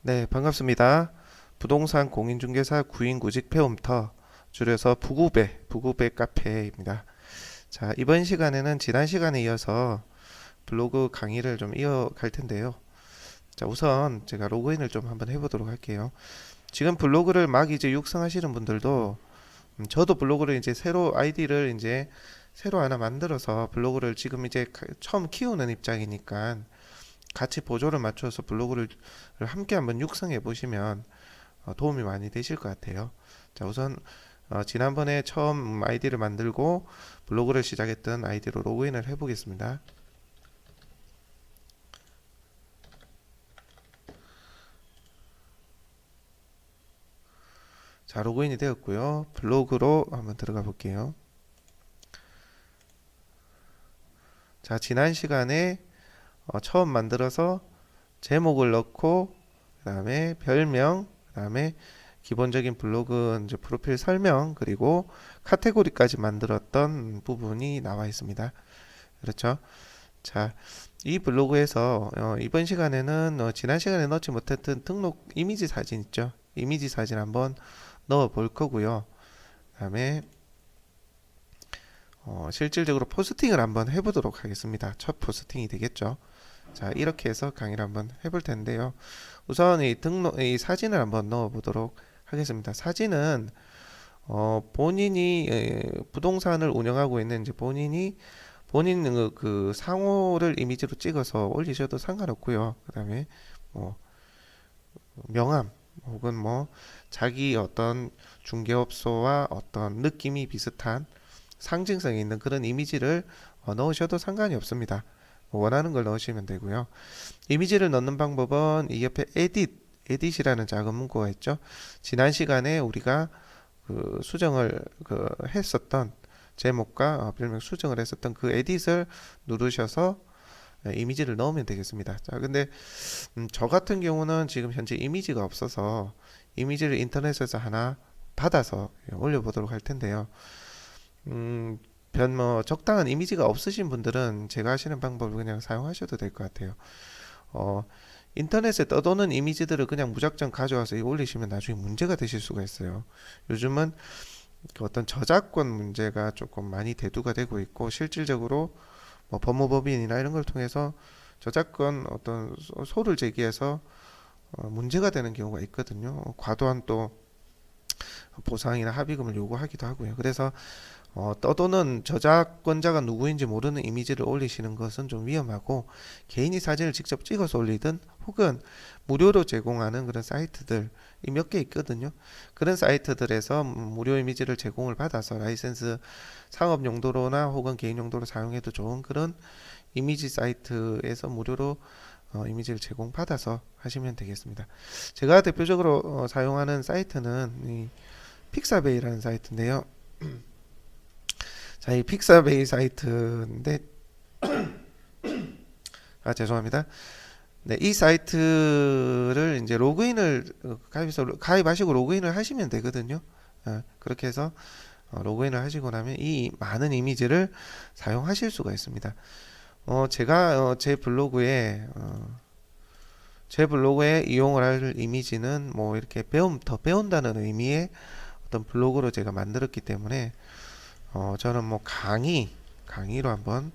네, 반갑습니다. 부동산 공인중개사 구인구직 배움터, 줄여서 부구배 카페입니다. 자, 이번 시간에는 지난 시간에 이어서 블로그 강의를 좀 이어갈 텐데요. 자, 우선 제가 로그인을 좀 한번 해보도록 할게요. 지금 블로그를 막 이제 육성하시는 분들도, 저도 블로그를 이제 새로 아이디를 이제 새로 하나 만들어서 블로그를 지금 이제 처음 키우는 입장이니까 같이 보조를 맞춰서 블로그를 함께 한번 육성해 보시면 도움이 많이 되실 것 같아요. 자, 우선 지난번에 처음 아이디를 만들고 블로그를 시작했던 아이디로 로그인을 해 보겠습니다. 자, 로그인이 되었고요. 블로그로 한번 들어가 볼게요. 자, 지난 시간에 처음 만들어서 제목을 넣고, 그 다음에 별명, 그 다음에 기본적인 블로그 이제 프로필 설명, 그리고 카테고리까지 만들었던 부분이 나와 있습니다. 그렇죠? 자, 이 블로그에서 이번 시간에는 지난 시간에 넣지 못했던 등록 이미지 사진 있죠? 이미지 사진 한번 넣어 볼 거고요. 그 다음에 실질적으로 포스팅을 한번 해보도록 하겠습니다. 첫 포스팅이 되겠죠. 자, 이렇게 해서 강의를 한번 해볼 텐데요. 우선 이 사진을 한번 넣어 보도록 하겠습니다. 사진은 본인이 부동산을 운영하고 있는 이제 본인 그 상호를 이미지로 찍어서 올리셔도 상관없고요. 그다음에 뭐 명함 혹은 뭐 자기 어떤 중개업소와 어떤 느낌이 비슷한 상징성이 있는 그런 이미지를 넣으셔도 상관이 없습니다. 원하는 걸 넣으시면 되고요. 이미지를 넣는 방법은 이 옆에 에딧이라는 작은 문구가 있죠. 지난 시간에 우리가 그 수정을 했었던 제목과 별명 수정을 했었던 그 에딧을 누르셔서 이미지를 넣으면 되겠습니다. 자, 근데 저 같은 경우는 지금 현재 이미지가 없어서 이미지를 인터넷에서 하나 받아서 올려보도록 할 텐데요. 적당한 이미지가 없으신 분들은 제가 하시는 방법을 그냥 사용하셔도 될 것 같아요. 어, 인터넷에 떠도는 이미지들을 그냥 무작정 가져와서 올리시면 나중에 문제가 되실 수가 있어요. 요즘은 그 어떤 저작권 문제가 조금 많이 대두가 되고 있고, 실질적으로 뭐 법무법인이나 이런 걸 통해서 저작권 어떤 소를 제기해서 문제가 되는 경우가 있거든요. 과도한 또 보상이나 합의금을 요구하기도 하고요. 그래서 떠도는 저작권자가 누구인지 모르는 이미지를 올리시는 것은 좀 위험하고, 개인이 사진을 직접 찍어서 올리든 혹은 무료로 제공하는 그런 사이트들이 몇 개 있거든요. 그런 사이트들에서 무료 이미지를 제공을 받아서 라이센스 상업 용도로나 혹은 개인 용도로 사용해도 좋은 그런 이미지 사이트에서 무료로 이미지를 제공받아서 하시면 되겠습니다. 제가 대표적으로 사용하는 사이트는 이 픽사베이라는 사이트인데요. 자, 이 픽사베이 사이트인데, 죄송합니다. 네, 이 사이트를 이제 로그인을 가입하시고 로그인을 하시면 되거든요. 그렇게 해서 로그인을 하시고 나면 이 많은 이미지를 사용하실 수가 있습니다. 제가 제 블로그에 이용을 할 이미지는 뭐 이렇게 더 배운다는 의미의 어떤 블로그로 제가 만들었기 때문에 저는 뭐 강의로 한번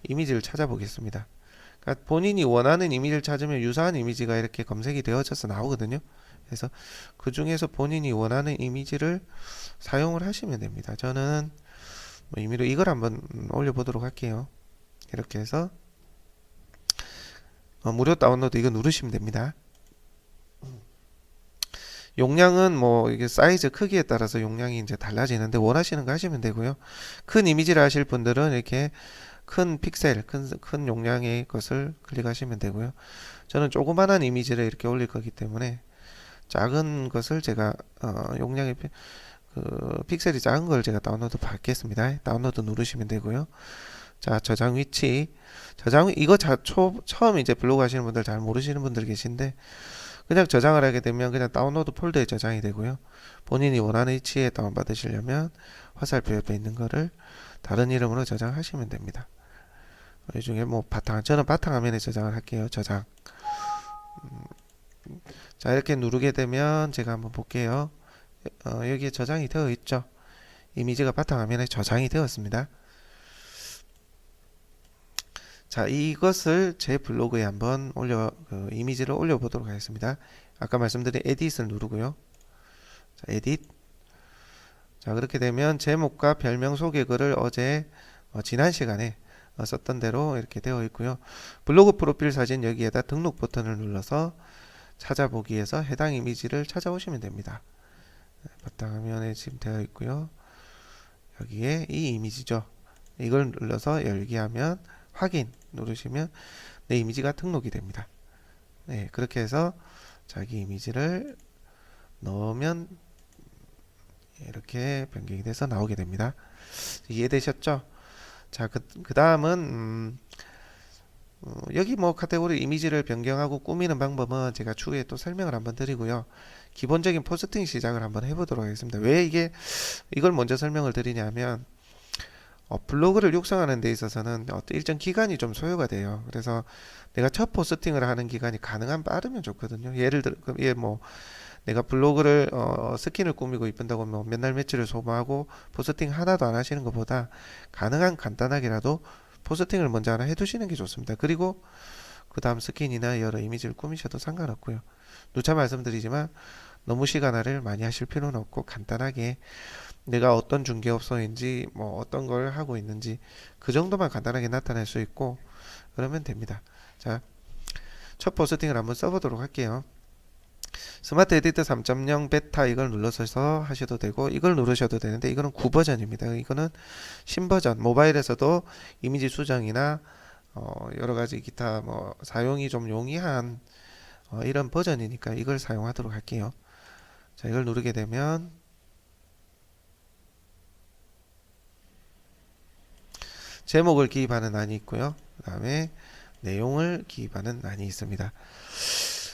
이미지를 찾아보겠습니다. 그러니까 본인이 원하는 이미지를 찾으면 유사한 이미지가 이렇게 검색이 되어져서 나오거든요. 그래서 그 중에서 본인이 원하는 이미지를 사용을 하시면 됩니다. 저는 뭐 임의로 이걸 한번 올려보도록 할게요. 이렇게 해서 무료 다운로드 이거 누르시면 됩니다. 용량은 뭐 이게 사이즈 크기에 따라서 용량이 이제 달라지는데 원하시는 거 하시면 되고요. 큰 이미지를 하실 분들은 이렇게 큰 픽셀, 큰 용량의 것을 클릭하시면 되고요. 저는 조그만한 이미지를 이렇게 올릴 거기 때문에 작은 것을 제가 용량의 픽셀이 작은 걸 제가 다운로드 받겠습니다. 다운로드 누르시면 되고요. 자, 저장 위치. 이거 처음 이제 블로그 하시는 분들 잘 모르시는 분들 계신데, 그냥 저장을 하게 되면 그냥 다운로드 폴더에 저장이 되고요. 본인이 원하는 위치에 다운받으시려면 화살표 옆에 있는 거를 다른 이름으로 저장하시면 됩니다. 이 중에 뭐 저는 바탕화면에 저장을 할게요. 저장. 자, 이렇게 누르게 되면 제가 한번 볼게요. 여기에 저장이 되어 있죠. 이미지가 바탕화면에 저장이 되었습니다. 자, 이것을 제 블로그에 한번 이미지를 올려보도록 하겠습니다. 아까 말씀드린 에딧을 누르고요. 자, 에딧. 자, 그렇게 되면 제목과 별명 소개글을 어제 지난 시간에 썼던 대로 이렇게 되어 있고요. 블로그 프로필 사진 여기에다 등록 버튼을 눌러서 찾아보기에서 해당 이미지를 찾아오시면 됩니다. 바탕화면에 지금 되어 있고요. 여기에 이 이미지죠. 이걸 눌러서 열기 하면 확인 누르시면 내 이미지가 등록이 됩니다. 네, 그렇게 해서 자기 이미지를 넣으면 이렇게 변경이 돼서 나오게 됩니다. 이해되셨죠? 자, 그 다음은 여기 뭐 카테고리 이미지를 변경하고 꾸미는 방법은 제가 추후에 또 설명을 한번 드리고요. 기본적인 포스팅 시작을 한번 해보도록 하겠습니다. 왜 이걸 먼저 설명을 드리냐면 블로그를 육성하는 데 있어서는 어떤 일정 기간이 좀 소요가 돼요. 그래서 내가 첫 포스팅을 하는 기간이 가능한 빠르면 좋거든요. 예를 들어 뭐 내가 블로그를 스킨을 꾸미고 이쁜다고 뭐 몇 날 며칠을 소모하고 포스팅 하나도 안 하시는 것보다 가능한 간단하게라도 포스팅을 먼저 하나 해두시는 게 좋습니다. 그리고 그 다음 스킨이나 여러 이미지를 꾸미셔도 상관없고요. 누차 말씀드리지만 너무 시간을 많이 하실 필요는 없고 간단하게 내가 어떤 중개업소인지 뭐 어떤 걸 하고 있는지 그 정도만 간단하게 나타낼 수 있고 그러면 됩니다. 자, 첫 포스팅을 한번 써보도록 할게요. 스마트 에디터 3.0 베타 이걸 눌러서 하셔도 되고 이걸 누르셔도 되는데 이거는 9버전입니다. 이거는 신버전 모바일에서도 이미지 수정이나 여러가지 기타 뭐 사용이 좀 용이한 이런 버전이니까 이걸 사용하도록 할게요. 자, 이걸 누르게 되면 제목을 기입하는 란이 있고요. 그 다음에 내용을 기입하는 란이 있습니다.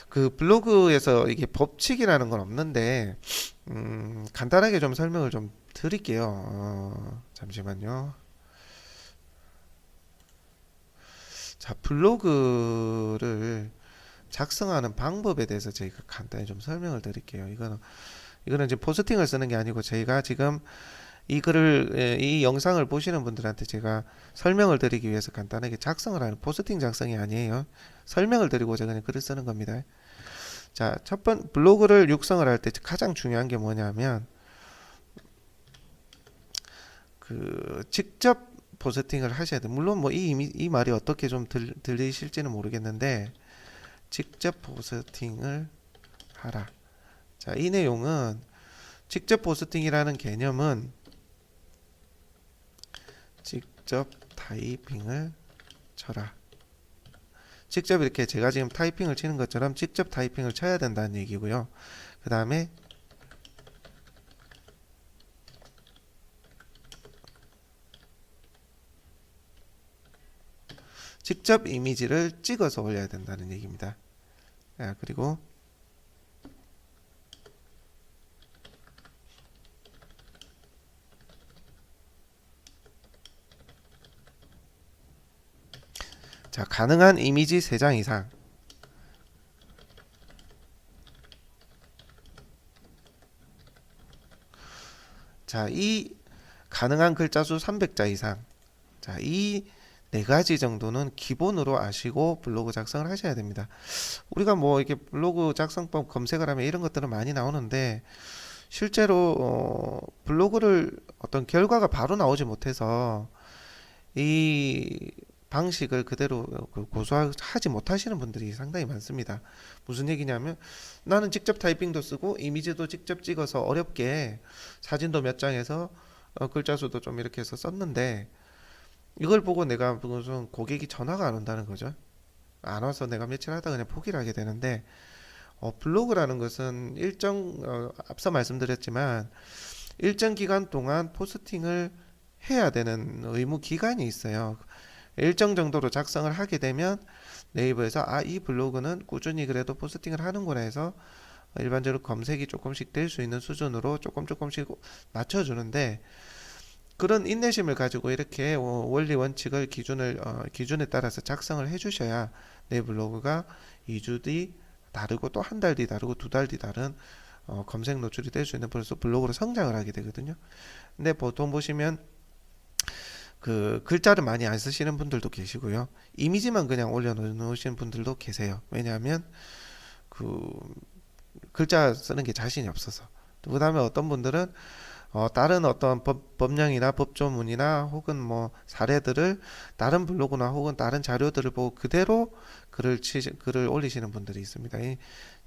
그 블로그에서 이게 법칙이라는 건 없는데 간단하게 좀 설명을 좀 드릴게요. 잠시만요. 자, 블로그를 작성하는 방법에 대해서 저희가 간단히 좀 설명을 드릴게요. 이거는 지금 포스팅을 쓰는 게 아니고 저희가 지금 이 영상을 보시는 분들한테 제가 설명을 드리기 위해서 간단하게 작성을 하는 포스팅 작성이 아니에요. 설명을 드리고자 그냥 글을 쓰는 겁니다. 자, 블로그를 육성을 할 때 가장 중요한 게 뭐냐면 직접 포스팅을 하셔야 돼요. 물론 뭐 이 말이 어떻게 좀 들리실지는 모르겠는데 직접 포스팅을 하라. 자, 이 내용은 직접 포스팅이라는 개념은 직접 타이핑을 쳐라. 직접 이렇게 제가 지금 타이핑을 치는 것처럼 직접 타이핑을 쳐야 된다는 얘기고요. 그 다음에 직접 이미지를 찍어서 올려야 된다는 얘기입니다. 그리고 자, 가능한 이미지 3장 이상. 자, 이 가능한 글자 수 300자 이상. 자, 이 4가지 정도는 기본으로 아시고 블로그 작성을 하셔야 됩니다. 우리가 뭐 이렇게 블로그 작성법 검색을 하면 이런 것들은 많이 나오는데 실제로 블로그를 어떤 결과가 바로 나오지 못해서 이 방식을 그대로 고수하지 못하시는 분들이 상당히 많습니다. 무슨 얘기냐면 나는 직접 타이핑도 쓰고 이미지도 직접 찍어서 어렵게 사진도 몇 장해서 글자 수도 좀 이렇게 해서 썼는데 이걸 보고 내가 무슨 고객이 전화가 안 온다는 거죠. 안 와서 내가 며칠 하다 그냥 포기를 하게 되는데 블로그라는 것은 앞서 말씀드렸지만 일정 기간 동안 포스팅을 해야 되는 의무 기간이 있어요. 일정 정도로 작성을 하게 되면 네이버에서 이 블로그는 꾸준히 그래도 포스팅을 하는구나 해서 일반적으로 검색이 조금씩 될 수 있는 수준으로 조금씩 맞춰주는데 그런 인내심을 가지고 이렇게 원리 원칙을 기준에 따라서 작성을 해주셔야 내 블로그가 2주 뒤 다르고 또 한 달 뒤 다르고 두 달 뒤 다른 검색 노출이 될 수 있는 블로그로 성장을 하게 되거든요. 근데 보통 보시면 그 글자를 많이 안 쓰시는 분들도 계시고요. 이미지만 그냥 올려놓으시는 분들도 계세요. 왜냐하면 그 글자 쓰는 게 자신이 없어서. 그 다음에 어떤 분들은 다른 어떤 법령이나 법조문이나 혹은 뭐 사례들을 다른 블로그나 혹은 다른 자료들을 보고 그대로 글을 올리시는 분들이 있습니다.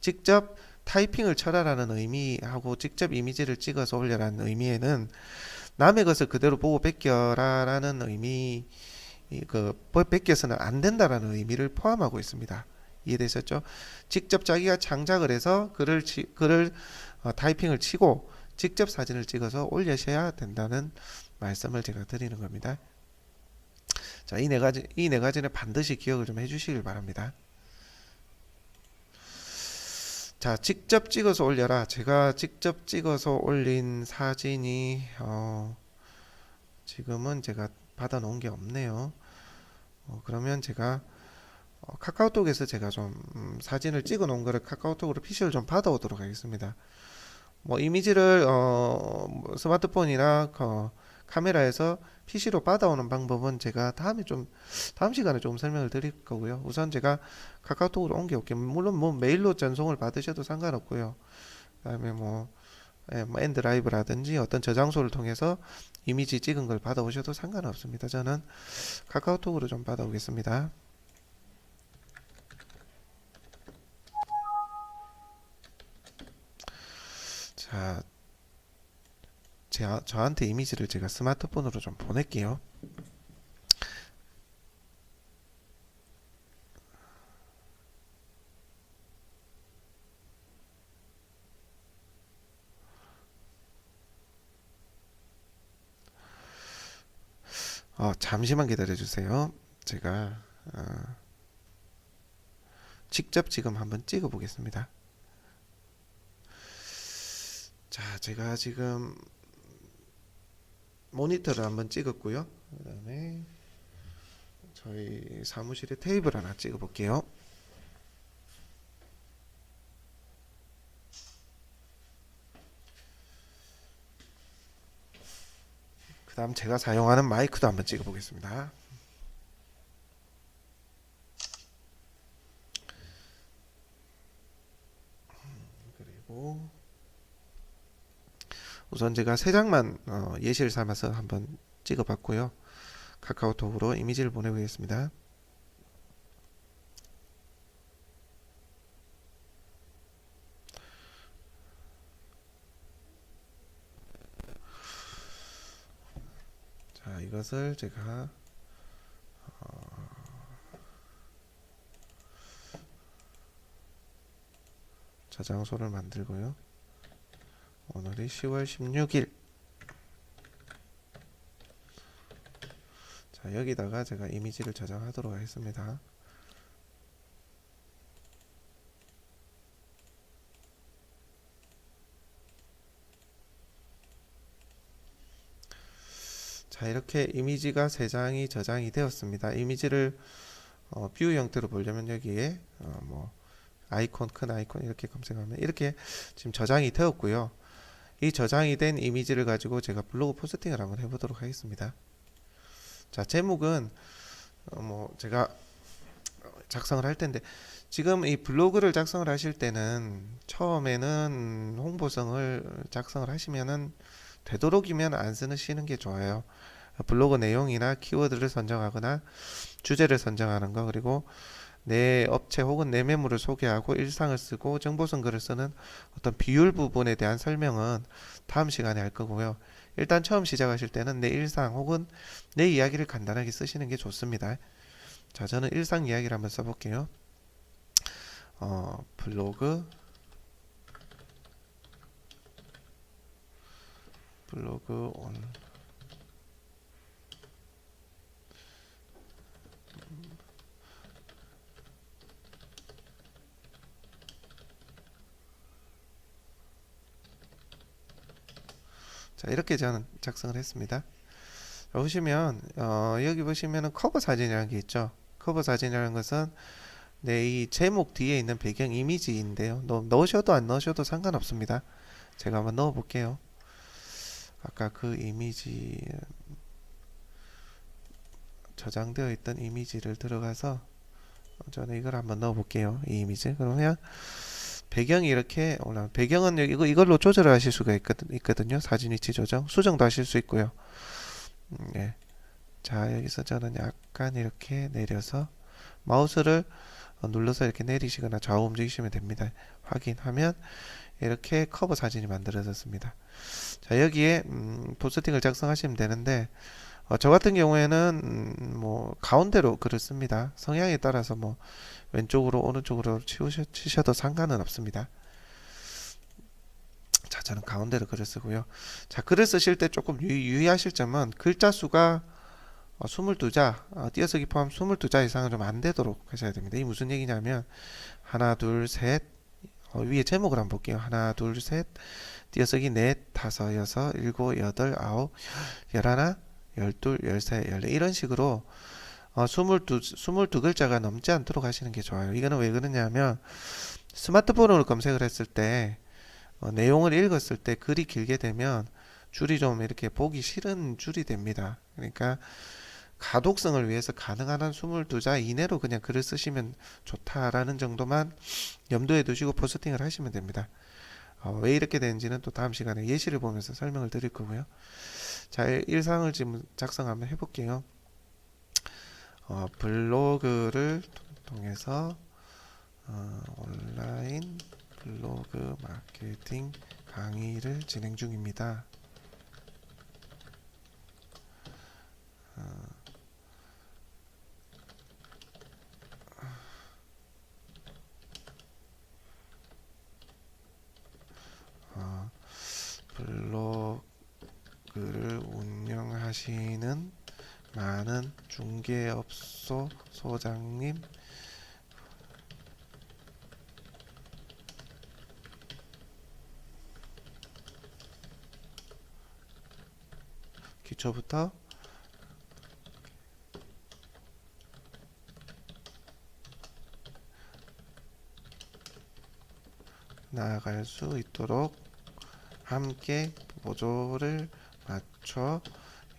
직접 타이핑을 쳐라라는 의미하고 직접 이미지를 찍어서 올려라는 의미에는 남의 것을 그대로 보고 베껴라라는 의미, 베껴서는 안 된다라는 의미를 포함하고 있습니다. 이해되셨죠? 직접 자기가 창작을 해서 글을 타이핑을 치고 직접 사진을 찍어서 올리셔야 된다는 말씀을 제가 드리는 겁니다. 자, 이 네 가지는 반드시 기억을 좀 해주시길 바랍니다. 자, 직접 찍어서 올려라. 제가 직접 찍어서 올린 사진이 지금은 제가 받아 놓은 게 없네요. 그러면 제가 카카오톡에서 제가 좀 사진을 찍어 놓은 거를 카카오톡으로 PC를 좀 받아 오도록 하겠습니다. 뭐 이미지를 스마트폰이나 카메라에서 PC로 받아오는 방법은 제가 다음 시간에 좀 설명을 드릴 거고요. 우선 제가 카카오톡으로 옮겨올게요. 물론 뭐 메일로 전송을 받으셔도 상관없고요. 그다음에 뭐 엔드라이브라든지 어떤 저장소를 통해서 이미지 찍은 걸 받아오셔도 상관없습니다. 저는 카카오톡으로 좀 받아오겠습니다. 자, 저한테 이미지를 제가 스마트폰으로 좀 보낼게요. 잠시만 기다려 주세요. 제가 직접 지금 한번 찍어 보겠습니다. 자, 제가 지금 모니터를 한번 찍었고요. 그 다음에 저희 사무실에 테이블 하나 찍어 볼게요. 그 다음 제가 사용하는 마이크도 한번 찍어 보겠습니다. 그리고 우선 제가 세 장만 예시를 삼아서 한번 찍어 봤고요. 카카오톡으로 이미지를 보내보겠습니다. 자, 이것을 제가 저장소를 만들고요. 오늘이 10월 16일. 자, 여기다가 제가 이미지를 저장하도록 하겠습니다. 자, 이렇게 이미지가 3장이 저장이 되었습니다. 이미지를 뷰 형태로 보려면 여기에 뭐 아이콘, 큰 아이콘 이렇게 검색하면 이렇게 지금 저장이 되었고요. 이 저장이 된 이미지를 가지고 제가 블로그 포스팅을 한번 해보도록 하겠습니다. 자, 제목은 뭐 제가 작성을 할 텐데, 지금 이 블로그를 작성을 하실 때는 처음에는 홍보성을 작성을 하시면은 되도록이면 안 쓰시는 게 좋아요. 블로그 내용이나 키워드를 선정하거나 주제를 선정하는 거, 그리고 내 업체 혹은 내 매물을 소개하고 일상을 쓰고 정보성 글을 쓰는 어떤 비율 부분에 대한 설명은 다음 시간에 할 거고요. 일단 처음 시작하실 때는 내 일상 혹은 내 이야기를 간단하게 쓰시는 게 좋습니다. 자, 저는 일상 이야기를 한번 써볼게요. 블로그 온 자, 이렇게 저는 작성을 했습니다. 보시면 여기 보시면은 커버 사진이라는 게 있죠. 커버 사진이라는 것은 네, 이 제목 뒤에 있는 배경 이미지인데요. 넣으셔도 안 넣으셔도 상관없습니다. 제가 한번 넣어 볼게요. 아까 그 이미지 저장되어 있던 이미지를 들어가서 저는 이걸 한번 넣어 볼게요. 이 이미지. 그러면 배경이 이렇게 올라. 배경은 이걸로 조절을 하실 수가 있거든요. 사진 위치 조정, 수정도 하실 수 있고요. 예. 자, 여기서 저는 약간 이렇게 내려서 마우스를 눌러서 이렇게 내리시거나 좌우 움직이시면 됩니다. 확인하면 이렇게 커버 사진이 만들어졌습니다. 자, 여기에 포스팅을 작성하시면 되는데 저 같은 경우에는 뭐 가운데로 글을 씁니다. 성향에 따라서 뭐 왼쪽으로 오른쪽으로 치셔도 상관은 없습니다. 자, 저는 가운데로 글을 쓰고요. 자, 글을 쓰실 때 조금 유의하실 점은 글자 수가 22자, 띄어쓰기 포함 22자 이상은 좀 안 되도록 하셔야 됩니다. 이 무슨 얘기냐면 하나, 둘, 셋, 위에 제목을 한번 볼게요. 하나, 둘, 셋, 띄어쓰기 넷, 다섯, 여섯, 일곱, 여덟, 아홉, 열하나, 열둘, 열세, 열네 이런 식으로 22글자가 넘지 않도록 하시는 게 좋아요. 이거는 왜 그러냐면 스마트폰으로 검색을 했을 때 내용을 읽었을 때 글이 길게 되면 줄이 좀 이렇게 보기 싫은 줄이 됩니다. 그러니까 가독성을 위해서 가능한 한 22자 이내로 그냥 글을 쓰시면 좋다라는 정도만 염두에 두시고 포스팅을 하시면 됩니다. 왜 이렇게 되는지는 또 다음 시간에 예시를 보면서 설명을 드릴 거고요. 자, 일상을 지금 작성 한번 해볼게요. 블로그를 통해서 온라인 블로그 마케팅 강의를 진행 중입니다. 블로그를 운영하시는 많은 중개업소 소장님, 기초부터 나아갈 수 있도록 함께 보조를 맞춰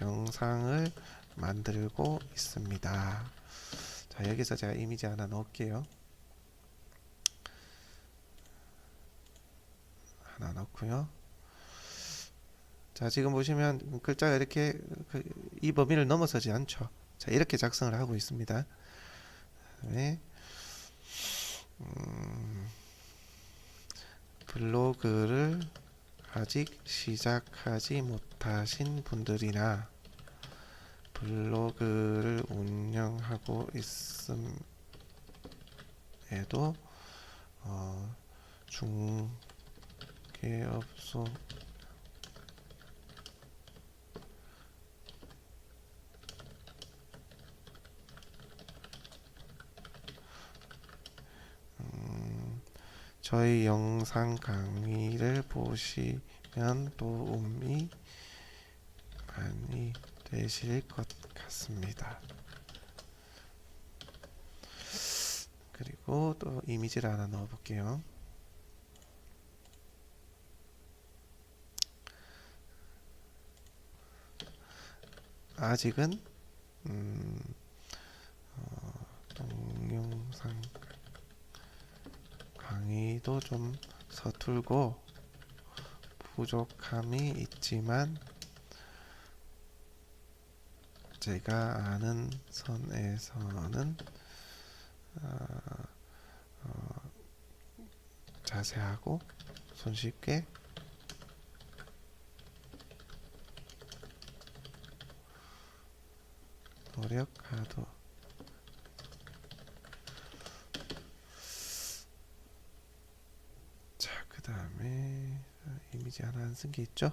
영상을 만들고 있습니다. 자, 여기서 제가 이미지 하나 넣을게요. 하나 넣고요. 자, 지금 보시면 글자가 이렇게 이 범위를 넘어서지 않죠. 자, 이렇게 작성을 하고 있습니다. 네. 블로그를 아직 시작하지 못하신 분들이나 블로그를 운영하고 있음에도 중개업소 저희 영상 강의를 보시면 도움이 많이 되실 것 같습니다. 그리고 또 이미지를 하나 넣어 볼게요. 아직은 동영상 강의도 좀 서툴고 부족함이 있지만 제가 아는 선에서는 자세하고 손쉽게 노력하도 자, 그 다음에 이미지 하나 안 쓴 게 있죠?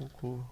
블로그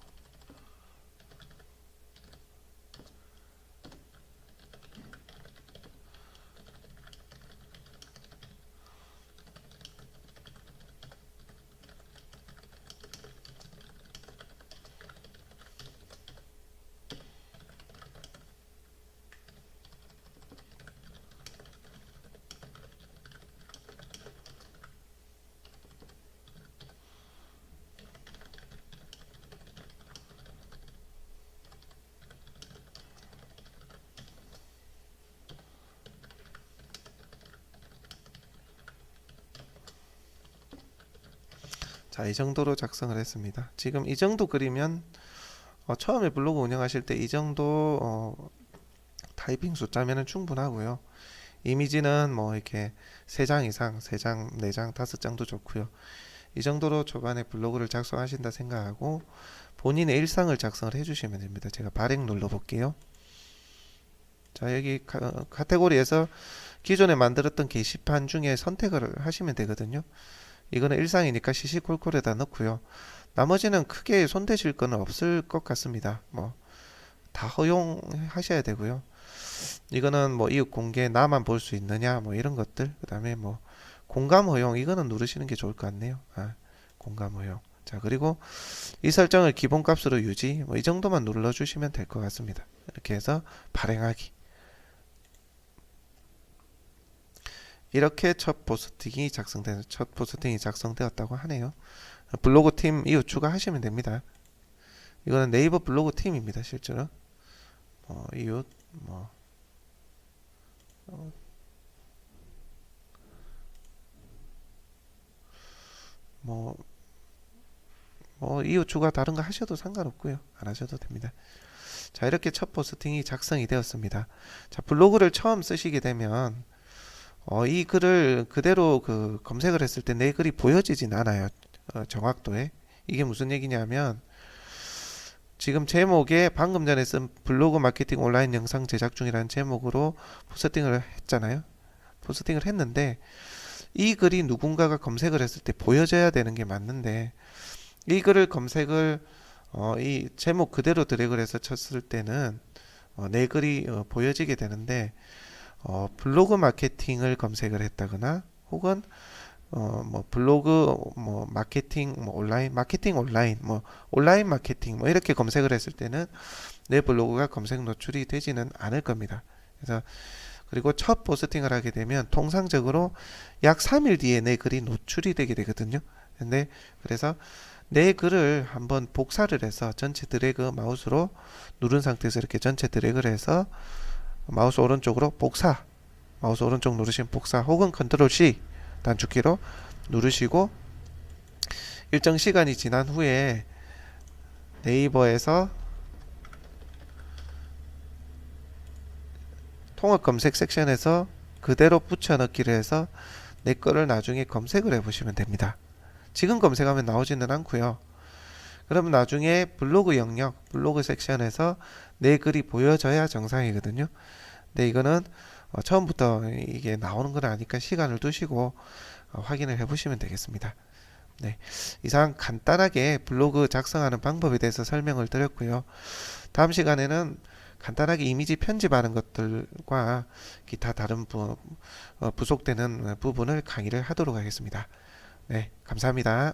자, 이 정도로 작성을 했습니다. 지금 이 정도 그리면 처음에 블로그 운영하실 때 이 정도 타이핑 숫자면은 충분하고요. 이미지는 뭐 이렇게 3장 이상, 3장, 4장, 5장도 좋고요. 이 정도로 초반에 블로그를 작성하신다 생각하고 본인의 일상을 작성을 해주시면 됩니다. 제가 발행 눌러볼게요. 자, 여기 카테고리에서 기존에 만들었던 게시판 중에 선택을 하시면 되거든요. 이거는 일상이니까 시시콜콜에다 넣고요. 나머지는 크게 손대실 거는 없을 것 같습니다. 뭐 다 허용하셔야 되고요. 이거는 뭐 이웃 공개, 나만 볼 수 있느냐, 뭐 이런 것들. 그 다음에 뭐 공감 허용, 이거는 누르시는 게 좋을 것 같네요. 공감 허용. 자, 그리고 이 설정을 기본값으로 유지, 뭐 이 정도만 눌러주시면 될 것 같습니다. 이렇게 해서 발행하기. 이렇게 첫 포스팅이 작성되었다고 하네요. 블로그 팀 이웃 추가하시면 됩니다. 이거는 네이버 블로그 팀입니다. 실제로 이웃 이웃 추가 다른 거 하셔도 상관없고요. 안 하셔도 됩니다. 자, 이렇게 첫 포스팅이 작성이 되었습니다. 자, 블로그를 처음 쓰시게 되면 이 글을 그대로 검색을 했을 때 내 글이 보여지진 않아요. 정확도에. 이게 무슨 얘기냐면 지금 제목에 방금 전에 쓴 블로그 마케팅 온라인 영상 제작 중이라는 제목으로 포스팅을 했잖아요. 포스팅을 했는데 이 글이 누군가가 검색을 했을 때 보여져야 되는 게 맞는데 이 글을 검색을 이 제목 그대로 드래그를 해서 쳤을 때는 내 글이 보여지게 되는데 블로그 마케팅을 검색을 했다거나 혹은 뭐 블로그 뭐 마케팅 뭐 온라인 마케팅 온라인 뭐 온라인 마케팅 뭐 이렇게 검색을 했을 때는 내 블로그가 검색 노출이 되지는 않을 겁니다. 그래서 그리고 첫 포스팅을 하게 되면 통상적으로 약 3일 뒤에 내 글이 노출이 되게 되거든요. 근데 그래서 내 글을 한번 복사를 해서 전체 드래그 마우스로 누른 상태에서 이렇게 전체 드래그를 해서 마우스 오른쪽으로 복사, 마우스 오른쪽 누르시면 복사 혹은 컨트롤 C 단축키로 누르시고 일정 시간이 지난 후에 네이버에서 통합 검색 섹션에서 그대로 붙여넣기를 해서 내 거를 나중에 검색을 해보시면 됩니다. 지금 검색하면 나오지는 않고요. 그러면 나중에 블로그 영역, 블로그 섹션에서 내 글이 보여져야 정상이거든요. 근데 이거는 처음부터 이게 나오는 건 아니까 시간을 두시고 확인을 해보시면 되겠습니다. 네, 이상 간단하게 블로그 작성하는 방법에 대해서 설명을 드렸고요. 다음 시간에는 간단하게 이미지 편집하는 것들과 기타 다른 부속되는 부분을 강의를 하도록 하겠습니다. 네, 감사합니다.